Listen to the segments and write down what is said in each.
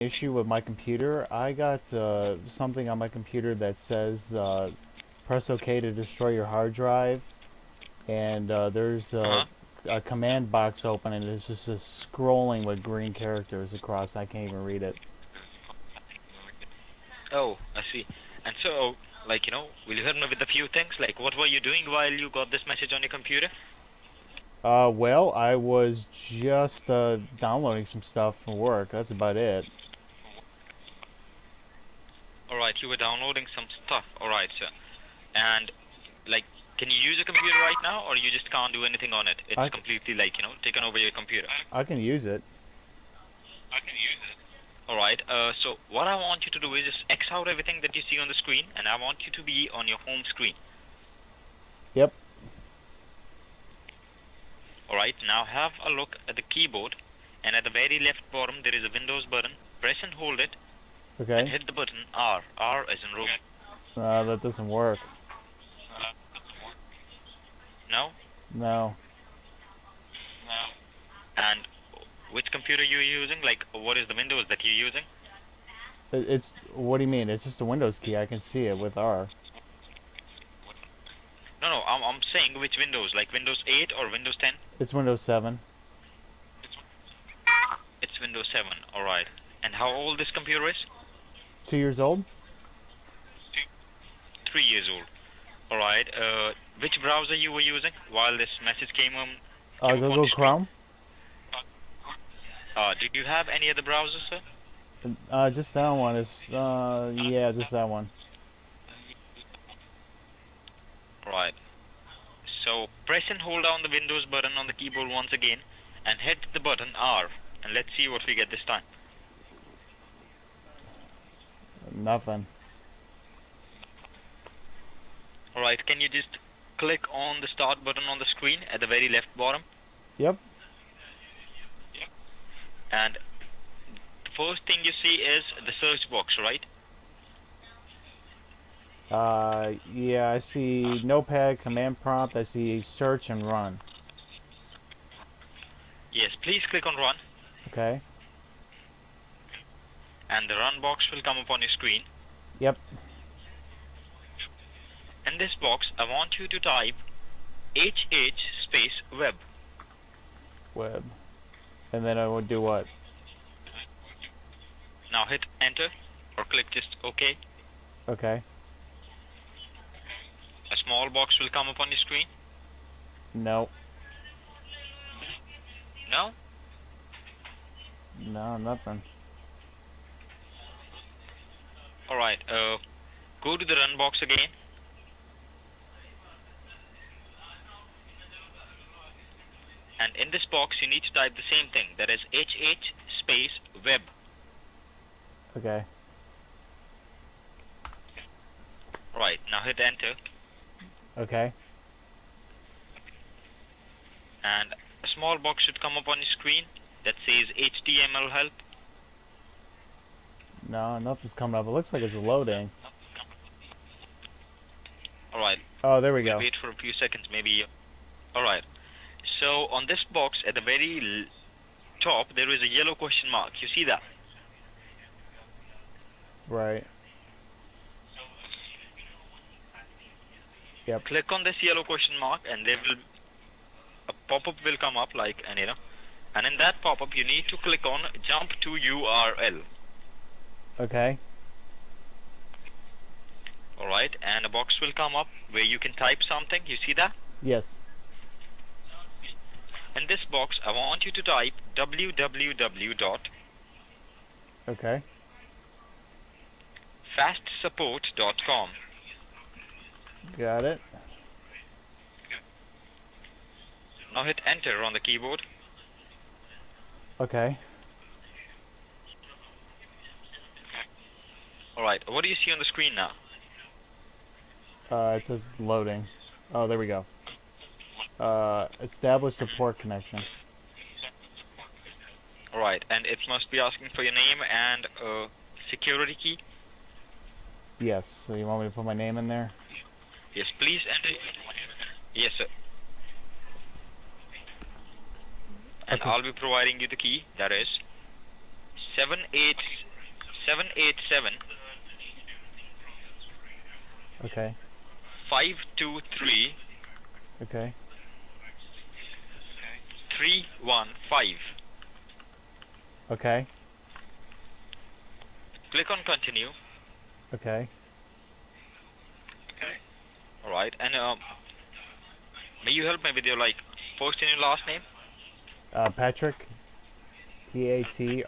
issue with my computer. I got something on my computer that says press OK to destroy your hard drive, and there's Uh-huh. a command box open, and it's just a scrolling with green characters across. I can't even read it. Oh, I see. And so, will you help me with a few things? Like, what were you doing while you got this message on your computer? Well, I was just downloading some stuff from work. That's about it. All right, you were downloading some stuff. All right, sir. And like, can you use a computer right now, or you just can't do anything on it? It's I, completely taken over your computer. I can use it. All right. So what I want you to do is just X out everything that you see on the screen, and I want you to be on your home screen. Yep. All right. Now have a look at the keyboard, and at the very left bottom there is a Windows button. Press and hold it, and Okay. hit the button R. R as in room. That doesn't work. No. No. And which computer you're using? Like, what is the Windows that you're using? It's what do you mean? It's just a Windows key. I can see it with R. No, no. I'm saying which Windows, like Windows 8 or Windows 10. It's Windows 7. It's Windows 7. All right. And how old this computer is? 2 years old. 3 years old. All right. Which browser you were using while this message came up on Google the screen? Chrome. Do you have any other browser, sir? Just that one is. Yeah, just that one. All right. So press and hold down the Windows button on the keyboard once again, and hit the button R, and let's see what we get this time. Nothing. All right. Can you just click on the start button on the screen at the very left bottom, Yep. and the first thing you see is the search box, right? Yeah, I see Notepad, command prompt. I see search and run. Yes. Please click on Run, Okay. and the Run box will come up on your screen. Yep. In this box, I want you to type HH space web. Web. And then I would do what? Now hit enter or click just OK. Okay. A small box will come up on your screen. No. No? No, nothing. Alright, go to the run box again. And in this box, you need to type the same thing. That is HH space web. Okay. Right, now hit enter. Okay. And a small box should come up on your screen that says HTML help. No, nothing's coming up. It looks like it's loading. Alright, Oh, there we we'll go. wait for a few seconds maybe. Alright, so on this box at the very top, there is a yellow question mark. You see that? Right. Yep. Click on this yellow question mark, and there will a pop-up will come up like, and in that pop-up you need to click on jump to URL. Okay. All right, and a box will come up where you can type something. You see that? Yes. In this box, I want you to type Okay. www.fastsupport.com. Got it. Now hit enter on the keyboard. Okay. All right, what do you see on the screen now? It says loading. Oh, there we go. Establish support connection. All right, and it must be asking for your name and security key. Yes. So you want me to put my name in there? Yes, please enter. Yes, sir. And Okay. I'll be providing you the key. That is 7 8 787 Okay. 523 Okay. 315. Okay. Click on continue. Okay. Alright, and may you help me with your like first and your last name? Patrick. Patrick.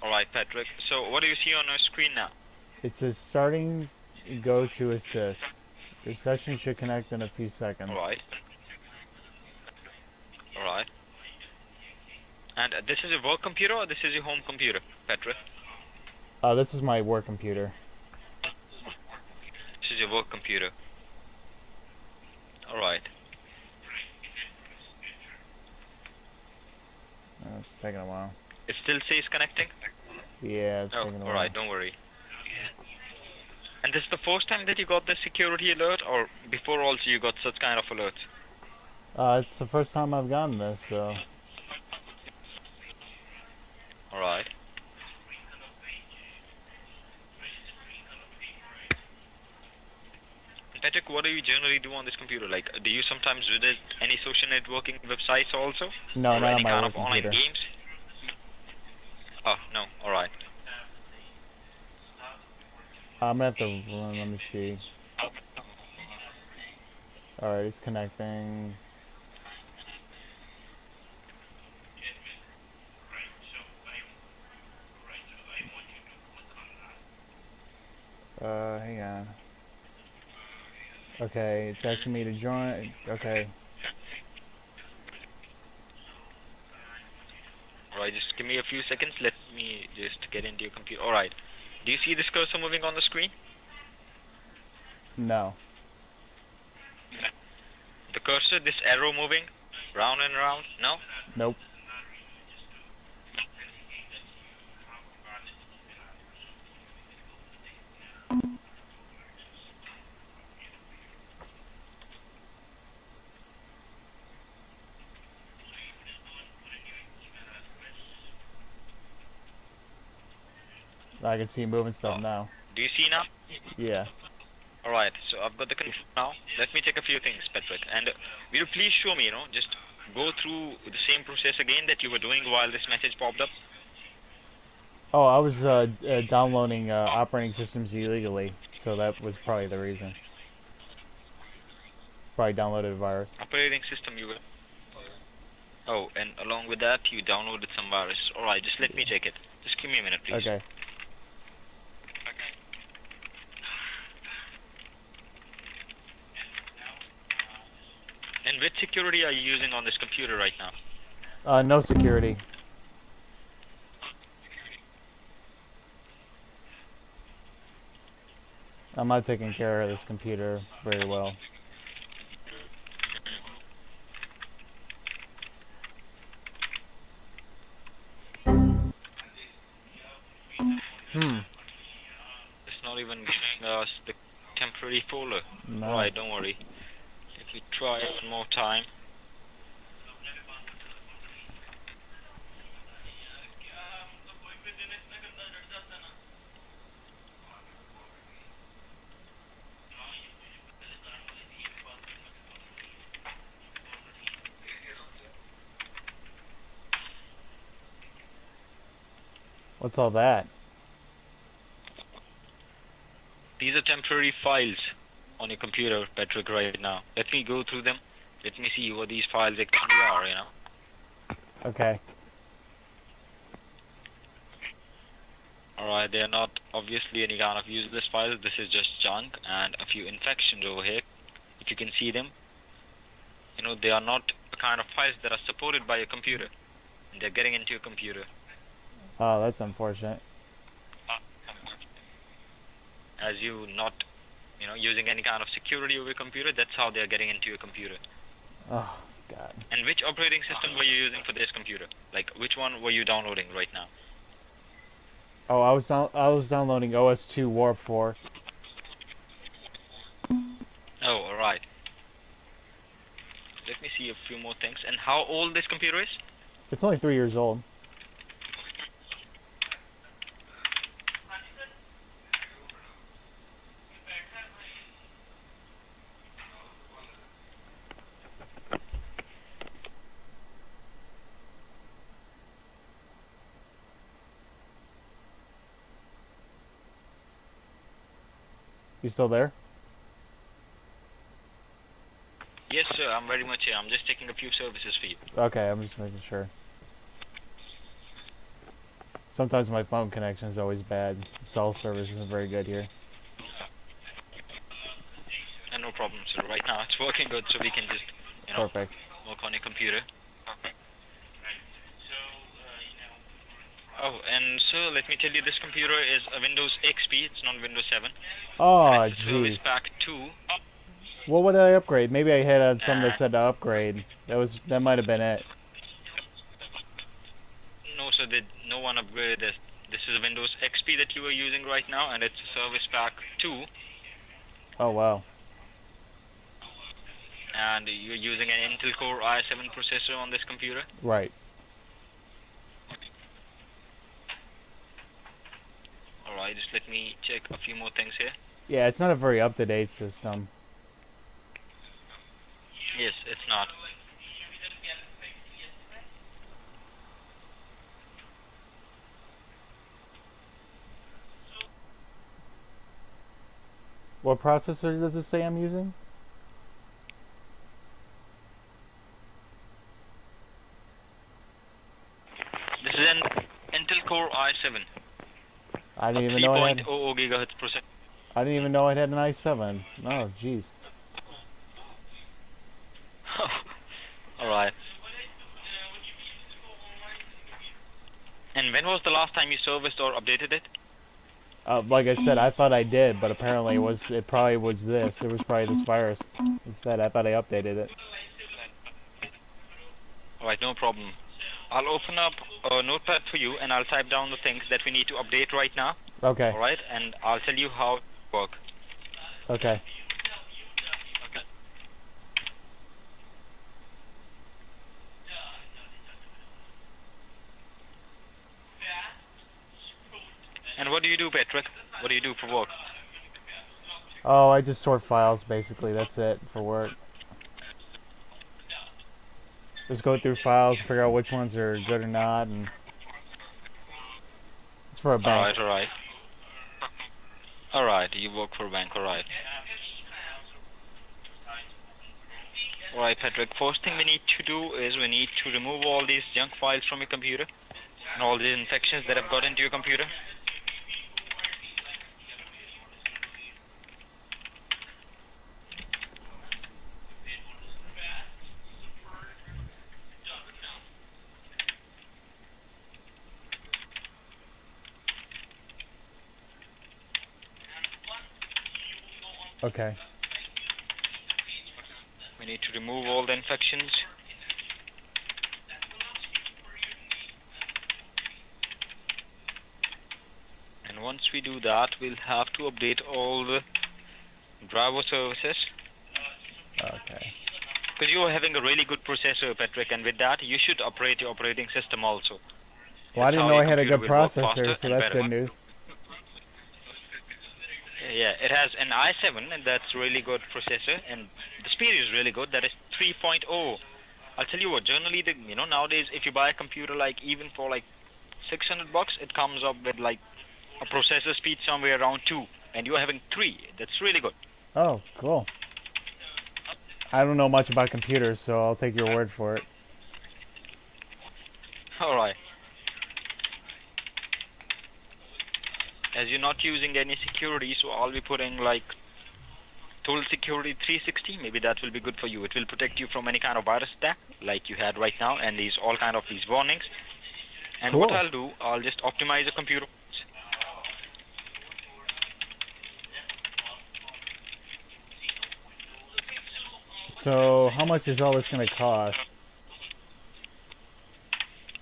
Alright, Patrick. So what do you see on your screen now? It says starting go to assist. Your session should connect in a few seconds. Alright. Alright. And this is your work computer or this is your home computer, Patrick? This is my work computer. This is your work computer. Alright. It's taking a while. It still says connecting? Yeah, it's Oh, taking a while. alright, don't worry. And this is the first time that you got the security alert, or before also you got such kind of alerts? It's the first time I've gotten this, so... Alright. Patrick, what do you generally do on this computer? Like, do you sometimes visit any social networking websites also? No, or not any on my kind work of online computer. games? Oh, no, alright. I'm gonna have to... Let me see. Alright, it's connecting. Hang on. Okay, it's asking me to join. Okay. Alright, just give me a few seconds. Let me just get into your computer. Alright. Do you see this cursor moving on the screen? No. The cursor, this arrow moving round and round? No? Nope. I can see moving stuff now. Do you see now? Yeah. Alright, so I've got the control now. Let me check a few things, Patrick. And will you please show me, just go through the same process again that you were doing while this message popped up? Oh, I was downloading operating systems illegally, so that was probably the reason. Probably downloaded a virus. Operating system you were... Oh, and along with that, you downloaded some virus. Alright, just let me check it. Just give me a minute, please. Okay. And which security are you using on this computer right now? No security. I'm not taking care of this computer very well. It's not even giving us the temporary folder. No. Alright, don't worry. If you try it one more time. What's all that? These are temporary files on your computer, Patrick, right now. Let me go through them. Let me see what these files actually are. Okay. Alright, they are not obviously any kind of useless files. This is just junk and a few infections over here. If you can see them, they are not the kind of files that are supported by your computer. And they're getting into your computer. Oh, that's unfortunate. As you not, using any kind of security over your computer, that's how they're getting into your computer. Oh, God. And which operating system were you using for this computer? Like, which one were you downloading right now? Oh, I was downloading OS2 Warp 4. Oh, alright. Let me see a few more things. And how old this computer is? It's only 3 years old. You still there? Yes, sir. I'm very much here. I'm just taking a few services for you. Okay, I'm just making sure. Sometimes my phone connection is always bad. The cell service isn't very good here. And no problem, sir. Right now it's working good, so we can just, Perfect. work on your computer. Oh, and sir, let me tell you, this computer is a Windows XP. It's not Windows 7. Oh, It's a Service jeez. Pack 2. What would I upgrade? Maybe I had some that And said to upgrade. That might have been it. no, sir, no one upgraded this. This is a Windows XP that you are using right now, and it's a Service Pack 2. Oh wow. And you're using an Intel Core i7 processor on this computer. Right. Alright, just let me check a few more things here. Yeah, it's not a very up-to-date system. Yes, it's not. What processor does it say I'm using? This is an Intel Core i7, I a didn't even know I had. 3.00 gigahertz processor. I didn't even know I had an i7. Oh, jeez. Alright. And when was the last time you serviced or updated it? Like I said, I thought I did, but apparently it probably was this. It was probably this virus. Instead, I thought I updated it. Alright, no problem. I'll open up a notepad for you and I'll type down the things that we need to update right now. Okay. Alright, and I'll tell you how it works. Okay. And what do you do, Patrick? What do you do for work? Oh, I just sort files, basically. That's it for work. Just go through files, figure out which ones are good or not, and it's for a bank. Alright. Alright, you work for a bank, alright. Alright, Patrick, first thing we need to do is we need to remove all these junk files from your computer and all these infections that have got into your computer. Okay. We need to remove all the infections. And once we do that, we'll have to update all the driver services. Okay. Because you are having a really good processor, Patrick, and with that, you should operate your operating system also. Well, I That's didn't how know your I had a computer good will work faster processor, so and that's better. good news. Yeah, it has an i7, and that's really good processor, and the speed is really good. That is 3.0. I'll tell you what. Generally, nowadays, if you buy a computer like even for like $600, it comes up with like a processor speed somewhere around 2, and you're having 3. That's really good. Oh, cool. I don't know much about computers, so I'll take your word for it. All right. As you're not using any security, so I'll be putting like Total Security 360. Maybe that will be good for you. It will protect you from any kind of virus attack like you had right now, and these all kind of these warnings. And Cool. what I'll do, I'll just optimize the computer. So, how much is all this going to cost?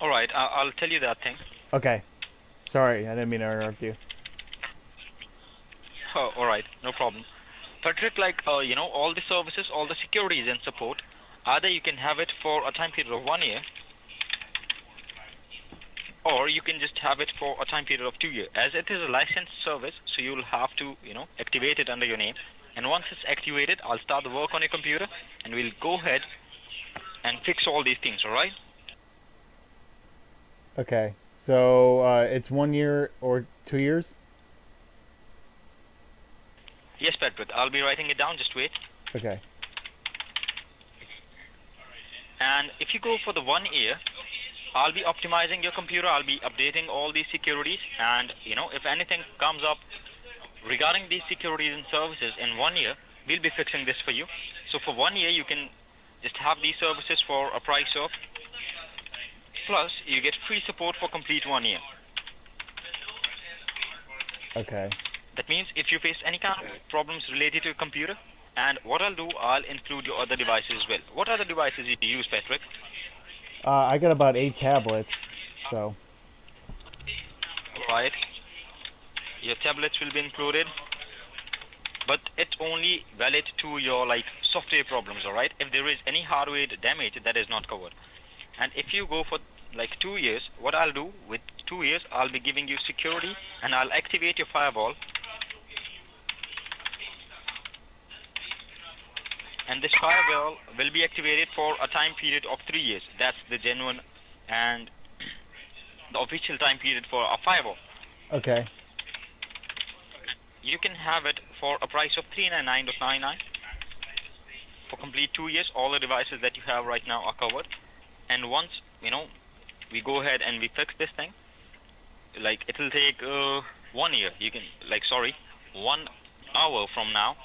All right, I'll tell you that thing. Okay. Sorry, I didn't mean to interrupt you. Oh, all right, no problem. Patrick, like all the services, all the securities and support, either you can have it for a time period of 1 year, or you can just have it for a time period of 2 years. As it is a licensed service, so you'll have to, activate it under your name. And once it's activated, I'll start the work on your computer, and we'll go ahead and fix all these things. All right? Okay. So, it's 1 year or 2 years? Yes, Patrick. I'll be writing it down. Just wait. Okay. And if you go for the 1 year, I'll be optimizing your computer. I'll be updating all these securities. And if anything comes up regarding these securities and services in 1 year, we'll be fixing this for you. So for 1 year, you can just have these services for a price of. Plus, you get free support for complete 1 year. Okay. That means if you face any kind of problems related to your computer, and what I'll do, I'll include your other devices as well. What other devices you use, Patrick? I got about 8 tablets, so. Right. Your tablets will be included, but it's only valid to your software problems. All right. If there is any hardware damage, that is not covered. And if you go for 2 years, what I'll do with 2 years, I'll be giving you security, and I'll activate your firewall. And this firewall will be activated for a time period of 3 years. That's the genuine and the official time period for a firewall. Okay. You can have it for a price of $399.99 for complete 2 years. All the devices that you have right now are covered. And once we go ahead and we fix this thing, it will take 1 year. You can 1 hour from now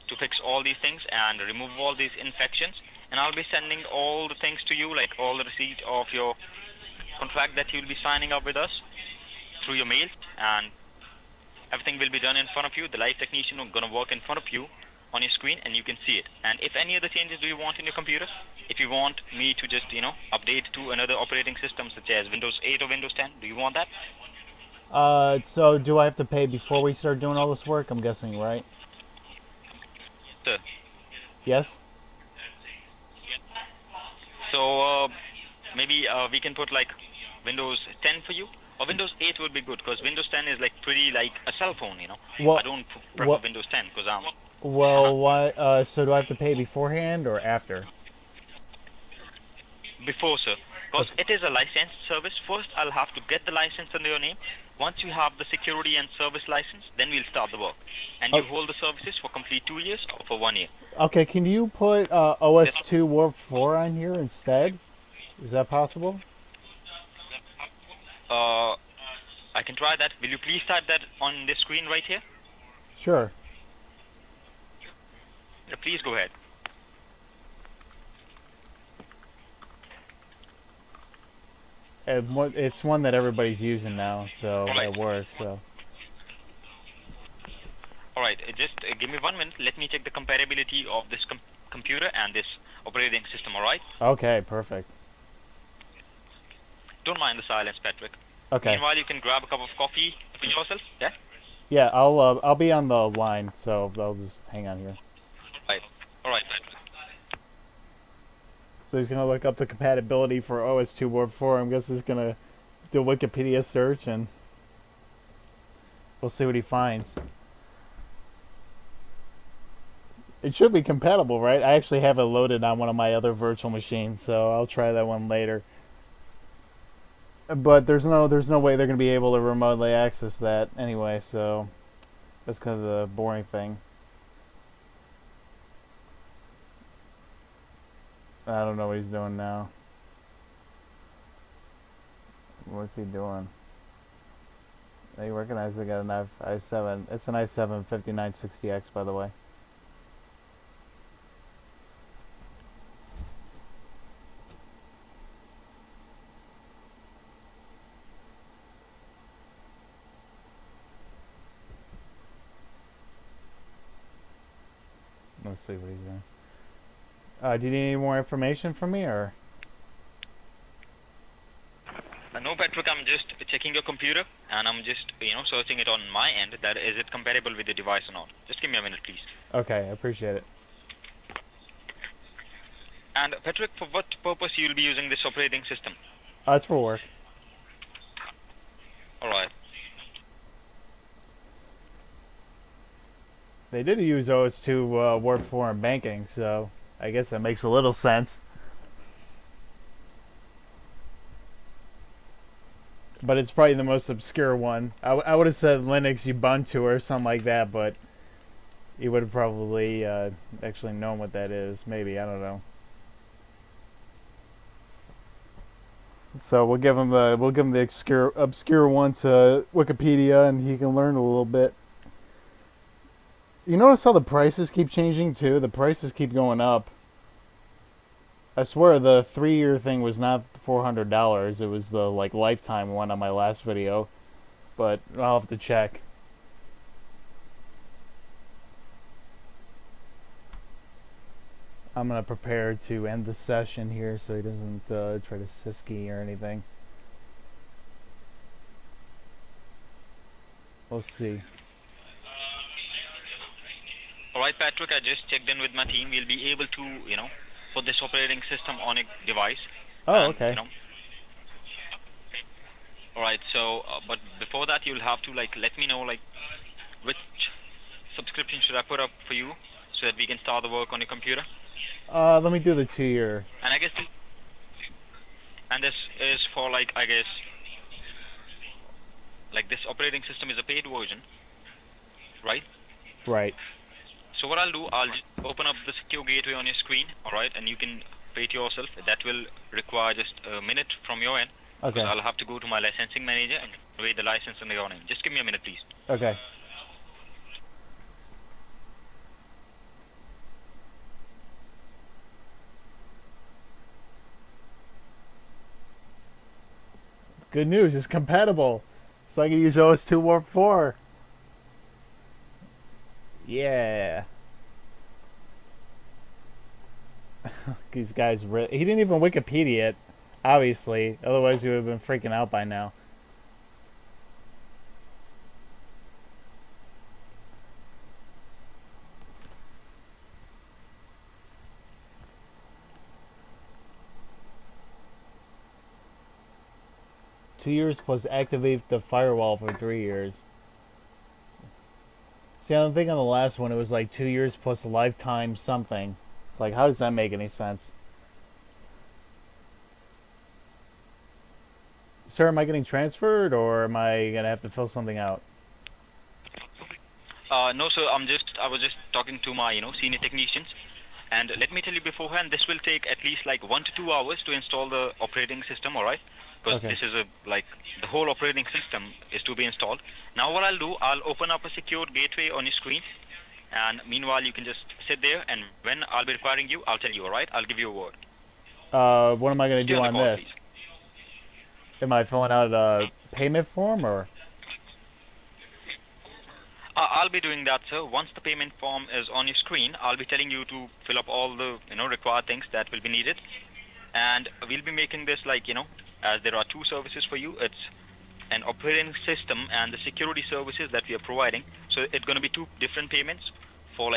to fix all these things and remove all these infections. And I'll be sending all the things to you, all the receipt of your contract that you'll be signing up with us through your mail, and everything will be done in front of you. The live technician is going to work in front of you on your screen, and you can see it. And if any other changes do you want in your computer, if you want me to just update to another operating system such as Windows 8 or Windows 10, do you want that? So do I have to pay before we start doing all this work? I'm guessing, right? Sir. Yes? So maybe we can put Windows 10 for you, or Windows 8 would be good, because Windows 10 is pretty like a cell phone. Well, I don't prefer Windows 10 because I'm. Well, why? So do I have to pay beforehand or after? Before, sir, because it is a licensed service. First, I'll have to get the license under your name. Once you have the security and service license, then we'll start the work. And you hold the services for complete 2 years or for 1 year. Okay, can you put OS2 Warp 4 on here instead? Is that possible? I can try that. Will you please type that on the screen right here? Sure. Please go ahead. It's one that everybody's using now, so All right. it works. So. All right, just give me 1 minute. Let me check the compatibility of this computer and this operating system. All right? Okay, perfect. Don't mind the silence, Patrick. Okay. Meanwhile, you can grab a cup of coffee for yourself. Yeah. Yeah, I'll be on the line, so I'll just hang on here. Right. All right, Patrick. So he's gonna look up the compatibility for OS2 Warp 4. I'm guessing he's gonna do a Wikipedia search, and we'll see what he finds. It should be compatible, right? I actually have it loaded on one of my other virtual machines, so I'll try that one later. But there's no way they're gonna be able to remotely access that anyway, so that's kind of the boring thing. I don't know what he's doing now. What's he doing? They recognize they got an i7. It's an i7 5960X, by the way. Let's see what he's doing. Do you need any more information from me, or? No, Patrick, I'm just checking your computer, and I'm just, searching it on my end, that is it compatible with the device or not. Just give me a minute, please. Okay, I appreciate it. And, Patrick, for what purpose you'll be using this operating system? It's for work. Alright. They did use OS2 Warp 4 in banking, so I guess that makes a little sense. But it's probably the most obscure one. I would have said Linux Ubuntu or something like that, but He would have probably actually known what that is. Maybe, I don't know. So we'll give him the obscure one to Wikipedia, and he can learn a little bit. You notice how the prices keep changing too? The prices keep going up. I swear the 3-year thing was not $400. It was the like lifetime one on my last video, but I'll have to check. I'm gonna prepare to end the session here so he doesn't try to sisky or anything. We'll see. Alright, Patrick, I just checked in with my team. We'll be able to, put this operating system on a device. Oh, And, okay. Alright, so, but before that, you'll have to, let me know, which subscription should I put up for you so that we can start the work on your computer. Let me do the 2-year. And I guess, and this is for, this operating system is a paid version, right? Right. So what I'll do, I'll just open up the secure gateway on your screen, alright, and you can pay it yourself. That will require just a minute from your end. Okay. So I'll have to go to my licensing manager and create the license under your name. Just give me a minute, please. Okay. Good news, it's compatible. So I can use OS2 Warp 4. Yeah. These guys, he didn't even Wikipedia it, obviously. Otherwise, he would have been freaking out by now. Two years plus activate the firewall for 3 years. See, I think on the last one it was like 2 years plus a lifetime something. It's like, how does that make any sense? Sir, am I getting transferred or am I gonna have to fill something out? No, sir, I was just talking to my, senior technicians. And let me tell you beforehand, this will take at least 1 to 2 hours to install the operating system, alright? Because Okay. this is the whole operating system is to be installed. Now what I'll do, I'll open up a secured gateway on your screen. And meanwhile, you can just sit there, and when I'll be requiring you, I'll tell you, alright? I'll give you a word. What am I gonna Stay do on the on call, this? please. Am I filling out a payment form or? I'll be doing that, sir. Once the payment form is on your screen, I'll be telling you to fill up all the, required things that will be needed. And we'll be making this as there are 2 services for you. It's an operating system and the security services that we are providing. So it's going to be 2 different payments for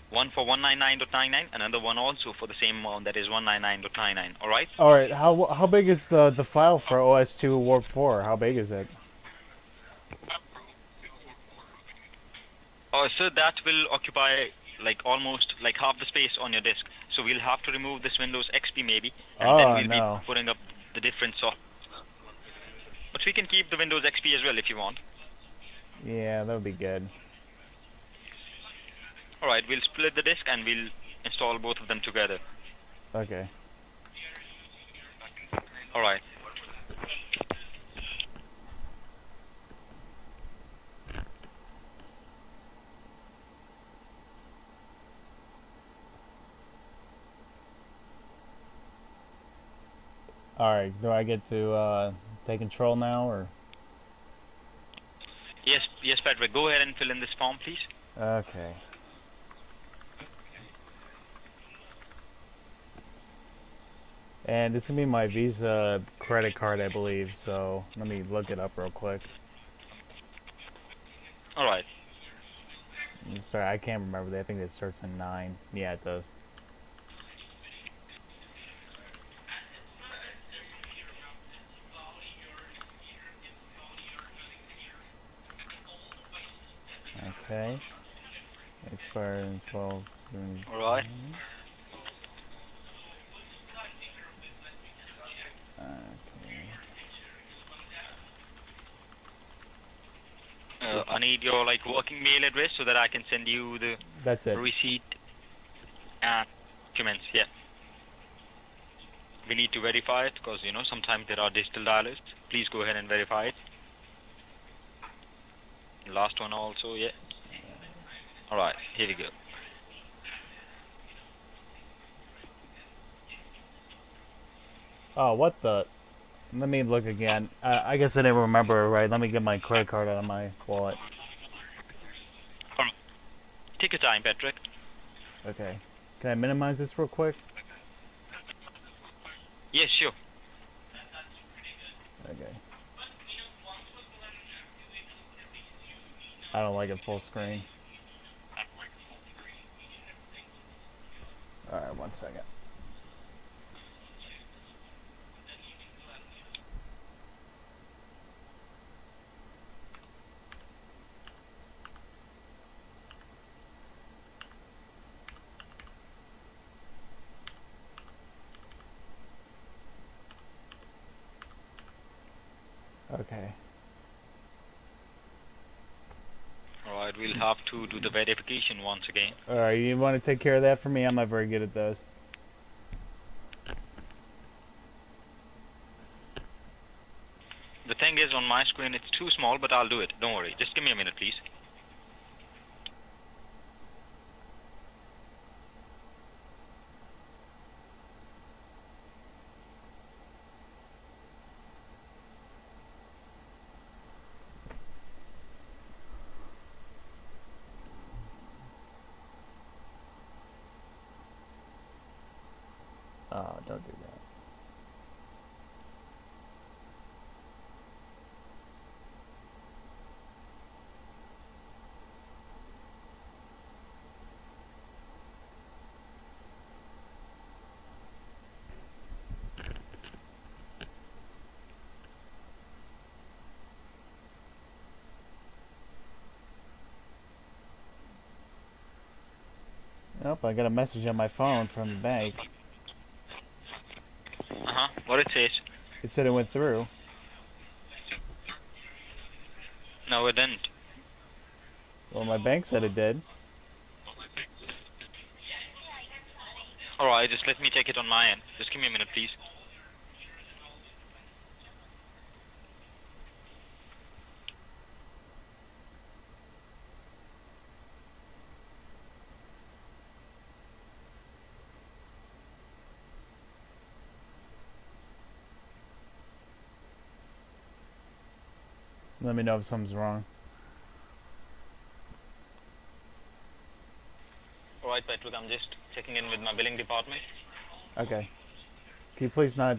one for 199.99, another one also for the same amount, that is 199.99. All right? All right. How big is the file for OS2 Warp 4? How big is it? So that will occupy almost half the space on your disk. So we'll have to remove this Windows XP maybe, and then we'll no. be putting up the different software. But we can keep the Windows XP as well if you want. Yeah, that would be good. Alright, we'll split the disk and we'll install both of them together. Okay. Alright. Alright, do I get to take control now or? Yes, Patrick, go ahead and fill in this form, please. Okay. And it's gonna be my Visa credit card, I believe, so let me look it up real quick. Alright. Sorry, I can't remember. I think it starts in 9. Yeah, it does. Okay. Expires in 12. Alright. Okay. I need your like working mail address so that I can send you the That's it. receipt and documents. Yeah. We need to verify it because sometimes there are digital dialers. Please go ahead and verify it. Last one also, yeah. All right, here we go. Oh, what the? Let me look again. I guess I didn't remember it right. Let me get my credit card out of my wallet. All right. Take your time, Patrick. Okay. Can I minimize this real quick? Yes, sure. Okay. I don't like it full screen. Alright, 1 second. Okay. All right, we'll have to do the verification once again. Alright, you want to take care of that for me? I'm not very good at those. The thing is, on my screen, it's too small, but I'll do it. Don't worry. Just give me a minute, please. Oh, don't do that. Nope, I got a message on my phone from the bank. What it says? It said it went through. No, it didn't. Well, my bank said it did. All right, just let me check it on my end. Just give me a minute, please. Let me know if something's wrong. All right, Patrick, I'm just checking in with my billing department. Okay. Can you please not...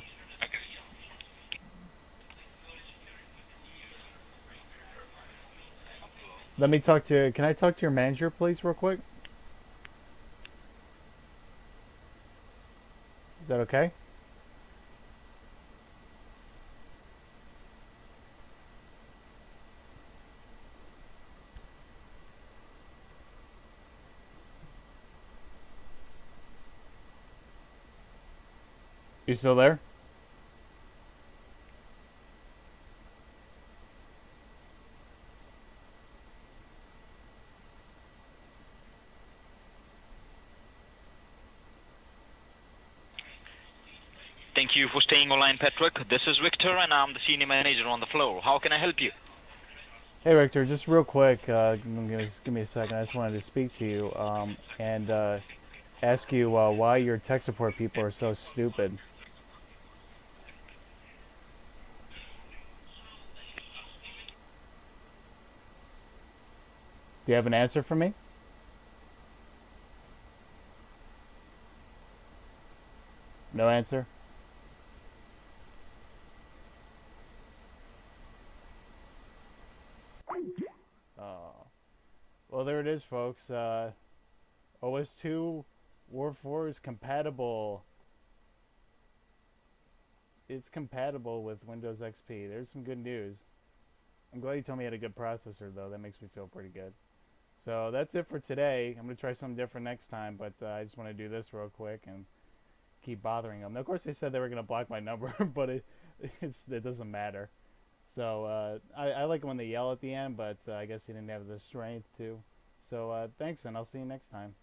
Let me talk to... Can I talk to your manager, please, real quick? Is that okay? You still there? Thank you for staying online, Patrick. This is Victor, and I'm the senior manager on the floor. How can I help you? Hey, Richter, just real quick, just give me a second. I just wanted to speak to you and ask you why your tech support people are so stupid. Do you have an answer for me? No answer? Well, there it is, folks. OS2 War 4 is compatible. It's compatible with Windows XP. There's some good news. I'm glad you told me you had a good processor, though. That makes me feel pretty good. So that's it for today. I'm going to try something different next time, but I just want to do this real quick and keep bothering them. Now, of course, they said they were going to block my number, but it doesn't matter. So I like it when they yell at the end, but I guess he didn't have the strength to. So thanks, and I'll see you next time.